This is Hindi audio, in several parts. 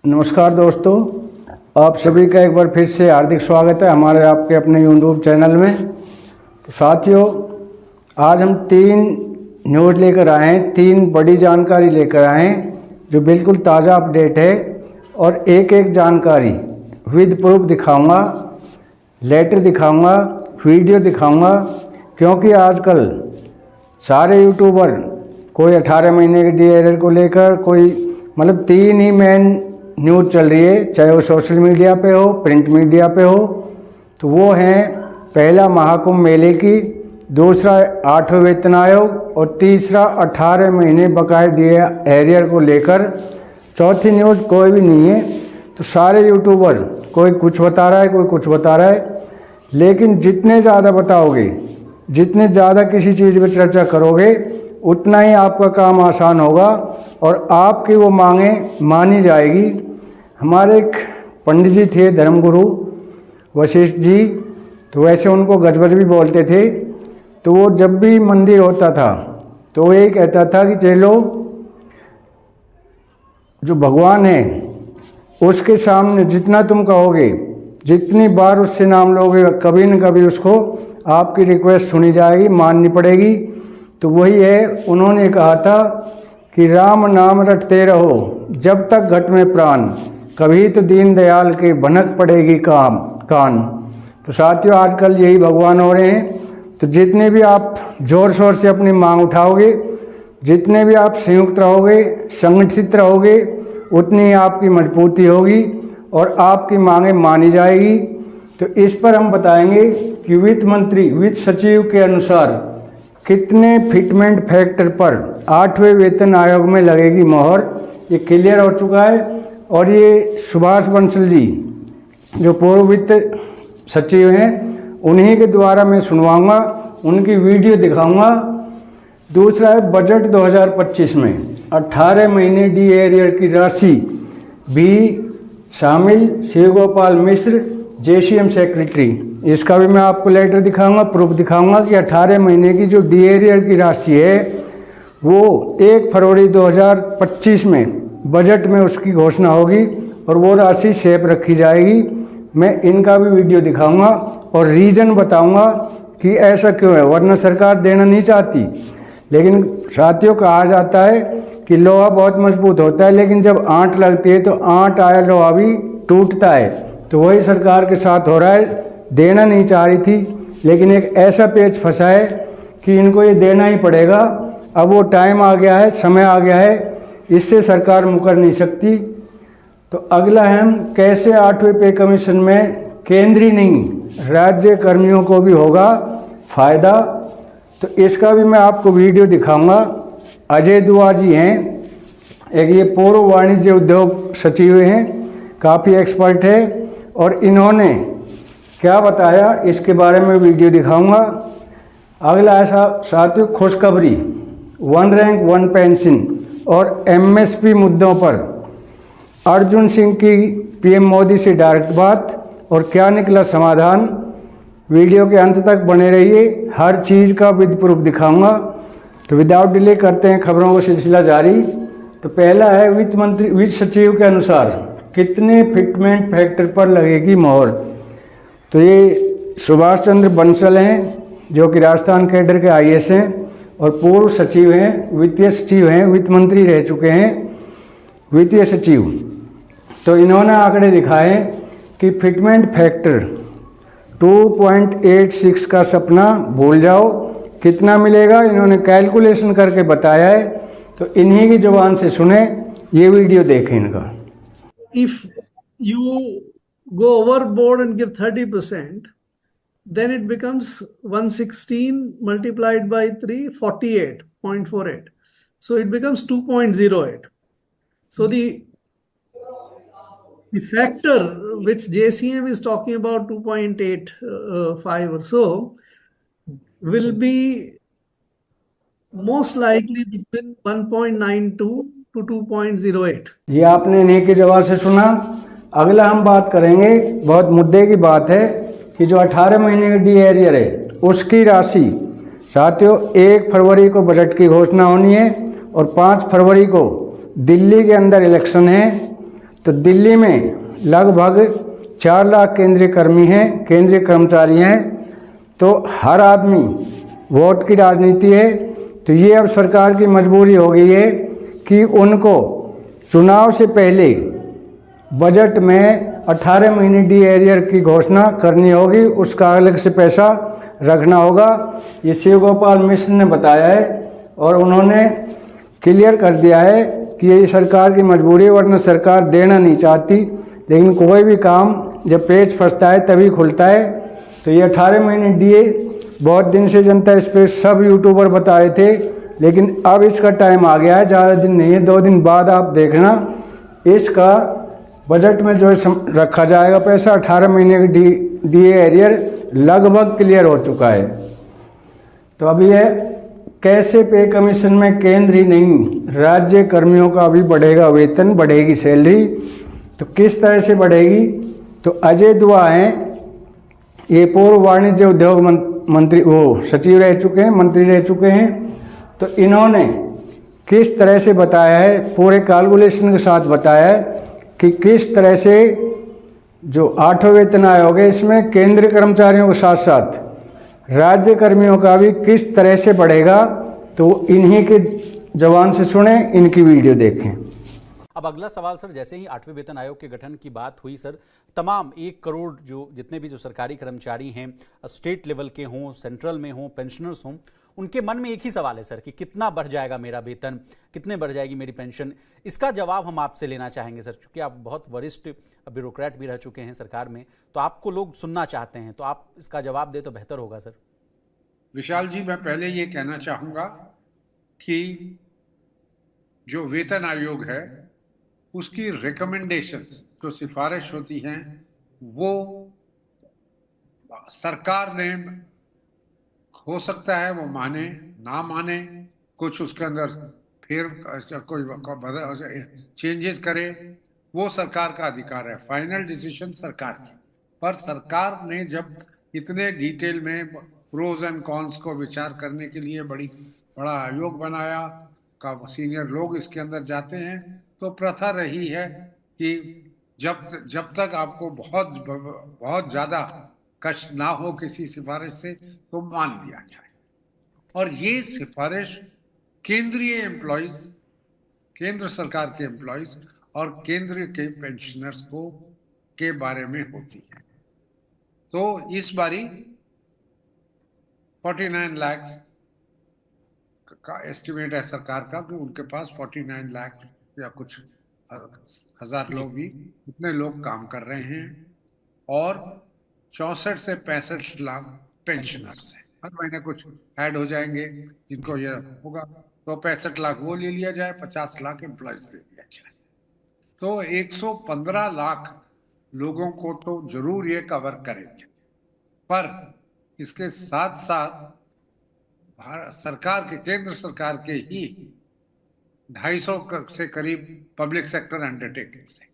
नमस्कार दोस्तों, आप सभी का एक बार फिर से हार्दिक स्वागत है हमारे आपके अपने यूट्यूब चैनल में। तो साथियों, आज हम 3 न्यूज़ लेकर आए हैं, 3 बड़ी जानकारी लेकर आए हैं जो बिल्कुल ताज़ा अपडेट है और एक एक जानकारी विद प्रूफ दिखाऊंगा, लेटर दिखाऊंगा, वीडियो दिखाऊंगा। क्योंकि आजकल सारे यूट्यूबर कोई 18 महीने के डीएलएड को लेकर कोई 3 ही मेन न्यूज़ चल रही है, चाहे वो सोशल मीडिया पे हो, प्रिंट मीडिया पे हो। तो वो हैं पहला महाकुंभ मेले की, दूसरा 8वें वेतन आयोग और तीसरा 18 महीने बकाया डीए एरियर को लेकर। चौथी न्यूज़ कोई भी नहीं है। तो सारे यूट्यूबर कोई कुछ बता रहा है, कोई कुछ बता रहा है, लेकिन जितने ज़्यादा बताओगे, जितने ज़्यादा किसी चीज़ पर चर्चा करोगे, उतना ही आपका काम आसान होगा और आपकी वो मांगें मानी जाएगी। हमारे एक पंडित जी थे, धर्मगुरु वशिष्ठ जी, तो वैसे उनको गजबज भी बोलते थे। तो वो जब भी मंदिर होता था तो वो ये कहता था कि चलो जो भगवान है उसके सामने जितना तुम कहोगे, जितनी बार उससे नाम लोगे, कभी न कभी उसको आपकी रिक्वेस्ट सुनी जाएगी, माननी पड़ेगी। तो वही है, उन्होंने कहा था कि राम नाम रटते रहो जब तक घट में प्राण, कभी तो दीनदयाल के भनक पड़ेगी कान। तो साथियों, आजकल यही भगवान हो रहे हैं। तो जितने भी आप जोर शोर से अपनी मांग उठाओगे, जितने भी आप संयुक्त रहोगे, संगठित रहोगे, उतनी ही आपकी मजबूती होगी और आपकी मांगें मानी जाएगी। तो इस पर हम बताएंगे कि वित्त मंत्री, वित्त सचिव के अनुसार कितने फिटमेंट फैक्टर पर 8वें वेतन आयोग में लगेगी मोहर। ये क्लियर हो चुका है। और ये सुभाष बंसल जी जो पूर्व वित्त सचिव हैं, उन्हीं के द्वारा मैं सुनवाऊंगा, उनकी वीडियो दिखाऊंगा। दूसरा है बजट 2025 में 18 महीने डी एरियर की राशि भी शामिल। शिव गोपाल मिश्र, जेसीएम सेक्रेटरी, इसका भी मैं आपको लेटर दिखाऊंगा, प्रूफ दिखाऊंगा कि 18 महीने की जो डी एरियर की राशि है वो 1 फरवरी 2025 में बजट में उसकी घोषणा होगी और वो राशि सेफ रखी जाएगी। मैं इनका भी वीडियो दिखाऊंगा और रीज़न बताऊंगा कि ऐसा क्यों है, वरना सरकार देना नहीं चाहती। लेकिन साथियों, कहा जाता है कि लोहा बहुत मजबूत होता है, लेकिन जब आंट लगती है तो आंट आया लोहा भी टूटता है। तो वही सरकार के साथ हो रहा है। देना नहीं चाह रही थी, लेकिन एक ऐसा पेच फंसा है कि इनको ये देना ही पड़ेगा। अब वो टाइम आ गया है, समय आ गया है, इससे सरकार मुकर नहीं सकती। तो अगला है, हम कैसे 8वें पे कमीशन में केंद्रीय नहीं राज्य कर्मियों को भी होगा फायदा। तो इसका भी मैं आपको वीडियो दिखाऊंगा। अजय दुआ जी हैं, एक ये पूर्व वाणिज्य उद्योग सचिव हैं, काफ़ी एक्सपर्ट है, और इन्होंने क्या बताया इसके बारे में वीडियो दिखाऊंगा। अगला ऐसा साथियों, खुशखबरी, 1 रैंक 1 पेंशन और एमएसपी मुद्दों पर अर्जुन सिंह की पीएम मोदी से डायरेक्ट बात और क्या निकला समाधान। वीडियो के अंत तक बने रहिए, हर चीज़ का विद प्रूफ दिखाऊंगा। तो विदाउट डिले करते हैं खबरों का सिलसिला जारी। तो पहला है, वित्त मंत्री, वित्त सचिव के अनुसार कितने फिटमेंट फैक्टर पर लगेगी मोहर। तो ये सुभाष चंद्र बंसल हैं जो कि राजस्थान कैडर के आईएएस हैं और पूर्व सचिव हैं, वित्तीय सचिव हैं, वित्त मंत्री रह चुके हैं, वित्तीय सचिव। तो इन्होंने आंकड़े दिखाए कि फिटमेंट फैक्टर 2.86 का सपना भूल जाओ, कितना मिलेगा इन्होंने कैलकुलेशन करके बताया है। तो इन्हीं की जुबान से सुने, ये वीडियो देखें इनका। If you go overboard and give 30%, then it becomes 116 multiplied by 3, 48.48. So it becomes 2.08. So the factor which JCM is talking about, 2.85 or so, will be most likely between 1.92 to 2.08. ये आपने इन्हीं की जवाब से सुना। अगला हम बात करेंगे, बहुत मुद्दे की बात है, कि जो 18 महीने की डी एरियर है उसकी राशि साथियों 1 फरवरी को बजट की घोषणा होनी है और 5 फरवरी को दिल्ली के अंदर इलेक्शन है। तो दिल्ली में लगभग 4 लाख केंद्रीय कर्मी हैं, केंद्रीय कर्मचारी हैं। तो हर आदमी वोट की राजनीति है। तो ये अब सरकार की मजबूरी हो गई है कि उनको चुनाव से पहले बजट में 18 महीने डी एरियर की घोषणा करनी होगी, उसका अलग से पैसा रखना होगा। ये शिव गोपाल मिश्र ने बताया है और उन्होंने क्लियर कर दिया है कि ये सरकार की मजबूरी है, वरना सरकार देना नहीं चाहती। लेकिन कोई भी काम जब पेच फंसता है तभी खुलता है। तो ये 18 महीने डीए बहुत दिन से जनता इस पर सब यूट्यूबर बता रहे थे, लेकिन अब इसका टाइम आ गया है, ज़्यादा दिन नहीं है, 2 दिन बाद आप देखना इसका बजट में जो रखा जाएगा पैसा 18 महीने की डीए एरियर लगभग क्लियर हो चुका है। तो अब ये कैसे पे कमीशन में केंद्र ही नहीं राज्य कर्मियों का भी बढ़ेगा वेतन, बढ़ेगी सैलरी। तो किस तरह से बढ़ेगी? तो अजय दुआ हैं, ये पूर्व वाणिज्य उद्योग मंत्री वो सचिव रह चुके हैं, मंत्री रह चुके हैं। तो इन्होंने किस तरह से बताया है, पूरे कैलकुलेशन के साथ बताया है कि किस तरह से जो 8वां वेतन आयोग है इसमें केंद्रीय कर्मचारियों के साथ साथ राज्य कर्मियों का भी किस तरह से बढ़ेगा। तो इन्हीं के जवान से सुने, इनकी वीडियो देखें। अब अगला सवाल सर, जैसे ही 8वें वेतन आयोग के गठन की बात हुई सर, तमाम 1 करोड़ जो जितने भी जो सरकारी कर्मचारी हैं, स्टेट लेवल के हों, सेंट्रल में हों, पेंशनर्स हों, उनके मन में एक ही सवाल है सर कि कितना बढ़ जाएगा मेरा वेतन, कितने बढ़ जाएगी मेरी पेंशन। इसका जवाब हम आपसे लेना चाहेंगे सर, क्योंकि आप बहुत वरिष्ठ ब्यूरोक्रेट भी रह चुके हैं सरकार में, तो आपको लोग सुनना चाहते हैं, तो आप इसका जवाब दे तो बेहतर होगा सर। विशाल जी, मैं पहले ये कहना चाहूँगा कि जो वेतन आयोग है उसकी रिकमेंडेशंस जो सिफारिश होती हैं वो सरकार ने, हो सकता है वो माने ना माने, कुछ उसके अंदर फिर कोई चेंजेस करे, वो सरकार का अधिकार है, फाइनल डिसीजन सरकार की। पर सरकार ने जब इतने डिटेल में प्रोज एंड कॉन्स को विचार करने के लिए बड़ा आयोग बनाया, का सीनियर लोग इसके अंदर जाते हैं, तो प्रथा रही है कि जब तक आपको बहुत ज्यादा कष्ट ना हो किसी सिफारिश से तो मान लिया जाए। और ये सिफारिश केंद्रीय एम्प्लॉइज, केंद्र सरकार के एम्प्लॉइज और केंद्र के पेंशनर्स के बारे में होती है। तो इस बारी 49 लाख का एस्टिमेट है सरकार का कि उनके पास 49 लाख या कुछ हजार लोग भी, इतने लोग काम कर रहे हैं और 64 से 65 लाख पेंशनर्स हैं। हर महीने कुछ ऐड हो जाएंगे जिनको ये होगा, तो 65 लाख वो ले लिया जाए, 50 लाख एम्प्लॉयज ले लिया जाए, तो 115 लाख लोगों को तो जरूर ये कवर करेंगे। पर इसके साथ साथ भारत सरकार के, केंद्र सरकार के ही 250 से करीब पब्लिक सेक्टर अंडरटेकिंग से,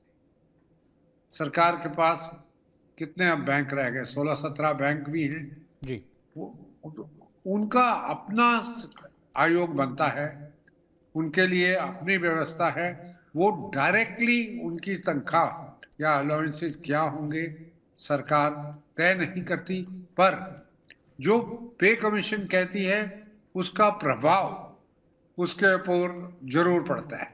सरकार के पास कितने अब बैंक रह गए, 16-17 बैंक भी हैं जी, उनका अपना आयोग बनता है, उनके लिए अपनी व्यवस्था है। वो डायरेक्टली उनकी तनख्वाह या अलाउंसेस क्या होंगे सरकार तय नहीं करती, पर जो पे कमीशन कहती है उसका प्रभाव उसके ऊपर जरूर पड़ता है।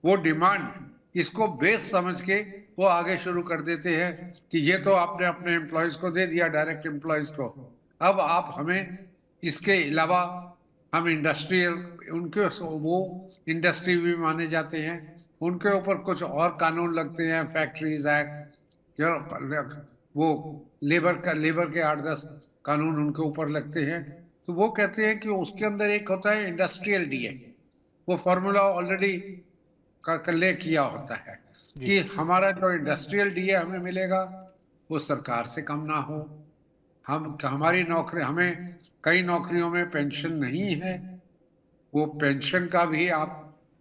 वो डिमांड इसको बेस समझ के वो आगे शुरू कर देते हैं कि ये तो आपने अपने एम्प्लॉयज को दे दिया, डायरेक्ट एम्प्लॉयज को, अब आप हमें इसके अलावा हम इंडस्ट्रियल, उनके वो इंडस्ट्री भी माने जाते हैं, उनके ऊपर कुछ और कानून लगते हैं, फैक्ट्रीज एक्ट, वो लेबर के 8-10 कानून उनके ऊपर लगते हैं। तो वो कहते हैं कि उसके अंदर एक होता है इंडस्ट्रियल डीए, वो फॉर्मूला ऑलरेडी ले किया होता है कि हमारा जो इंडस्ट्रियल डीए हमें मिलेगा वो सरकार से कम ना हो। हमारी नौकरी, हमें कई नौकरियों में पेंशन नहीं है, वो पेंशन का भी आप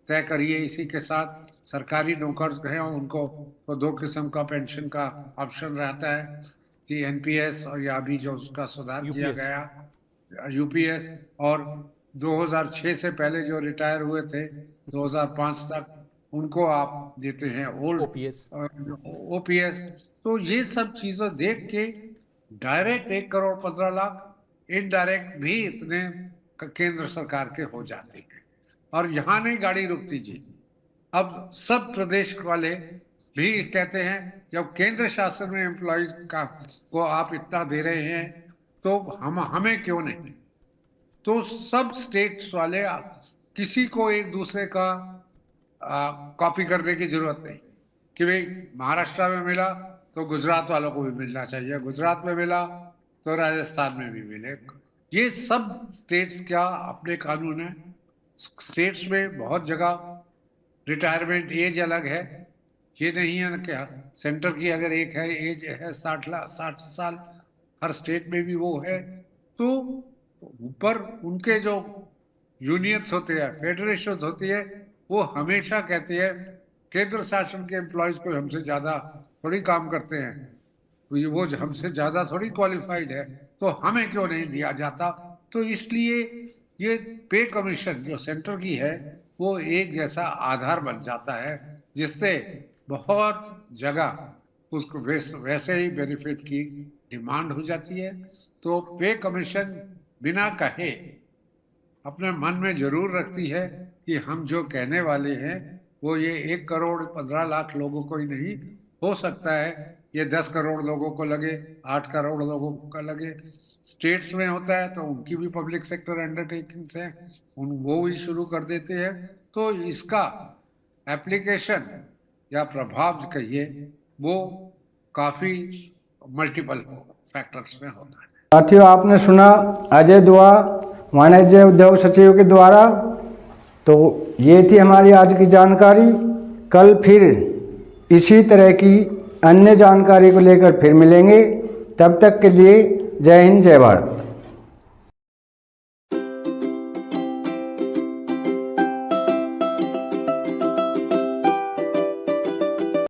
तय करिए। इसी के साथ सरकारी नौकर हैं उनको तो 2 किस्म का पेंशन का ऑप्शन रहता है कि एनपीएस और या अभी जो उसका सुधार किया गया यूपीएस, और 2006 से पहले जो रिटायर हुए थे 2005 तक उनको आप देते हैं ओल्ड ओपीएस। ओपीएस। तो ये सब चीजें देख के डायरेक्ट 1,15,00,000, इनडायरेक्ट भी इतने केंद्र सरकार के हो जाते हैं। और यहाँ नहीं गाड़ी रुकती जी, अब सब प्रदेश वाले भी कहते हैं जब केंद्र शासन में एम्प्लॉयज का को आप इतना दे रहे हैं तो हमें क्यों नहीं। तो सब स्टेट्स वाले किसी को एक दूसरे का कॉपी करने की जरूरत नहीं कि भाई महाराष्ट्र में मिला तो गुजरात वालों को भी मिलना चाहिए, गुजरात में मिला तो राजस्थान में भी मिले। ये सब स्टेट्स क्या अपने कानून है। स्टेट्स में बहुत जगह रिटायरमेंट एज अलग है, ये नहीं है ना क्या सेंटर की अगर एक है एज है 60 साल, हर स्टेट में भी वो है। तो ऊपर उनके जो यूनियंस होते हैं, फेडरेशन होती है, वो हमेशा कहती है केंद्र शासन के एम्प्लॉयज को हमसे ज्यादा थोड़ी काम करते हैं, तो वो हमसे ज्यादा थोड़ी क्वालिफाइड है, तो हमें क्यों नहीं दिया जाता। तो इसलिए ये पे कमीशन जो सेंटर की है वो एक जैसा आधार बन जाता है, जिससे बहुत जगह उसको वैसे ही बेनिफिट की डिमांड हो जाती है। तो पे कमीशन बिना कहे अपने मन में जरूर रखती है कि हम जो कहने वाले हैं वो ये 1,15,00,000 लोगों को ही नहीं, हो सकता है ये 10 करोड़ लोगों को लगे, 8 करोड़ लोगों को लगे। स्टेट्स में होता है तो उनकी भी पब्लिक सेक्टर अंडरटेकिंग्स हैं, वो भी शुरू कर देते हैं। तो इसका एप्लीकेशन या प्रभाव कहिए वो काफी मल्टीपल फैक्टर्स में होता है। साथियों, आपने सुना अजय दुआ, वाणिज्य उद्योग सचिव के द्वारा। तो ये थी हमारी आज की जानकारी। कल फिर इसी तरह की अन्य जानकारी को लेकर फिर मिलेंगे। तब तक के लिए जय हिंद, जय भारत।